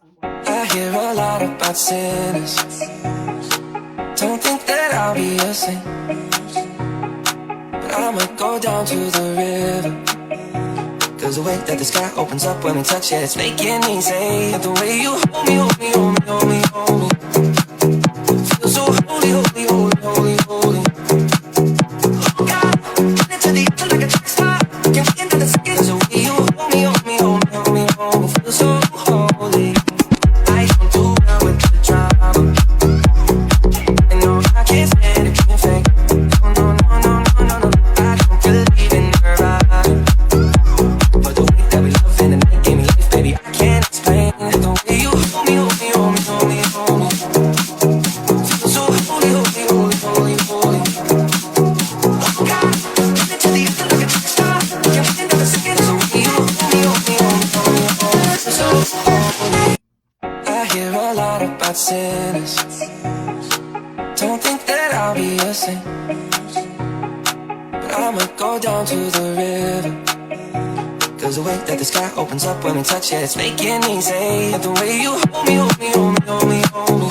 I hear a lot about sinners. Don't think that I'll be a saint, but I'ma go down to the river. Cause the way that the sky opens up when we touch it, it's making me say, the way you hold me, hold me, hold me, hold me, hold me, feel so holy, holy, holy, holy, holy. Oh God, into the end like a track star. Can't get into the second. Cause the way you hold me, hold me, hold me, hold me, hold me, feel so holy. I don't do well with the drama, and no, I can't stand it being fake. No, no, no, no, no, no, no. I don't believe in her vibe, but the way that we love in the night gave me life, baby. I can't explain the way you hold me, hold me, hold me, hold me, hold me. Feel so holy, holy, holy, holy, holy. Oh God, into the end like a track star. Can't get into the second. The way you hold me, hold me, hold me, hold me, hold me. Feel so holy. I hear a lot about sinners. Don't think that I'll be a saint, but I'ma go down to the river. Cause the way that the sky opens up when we touch it, it's making me say, the way you hold me, hold me, hold me, hold me, hold me,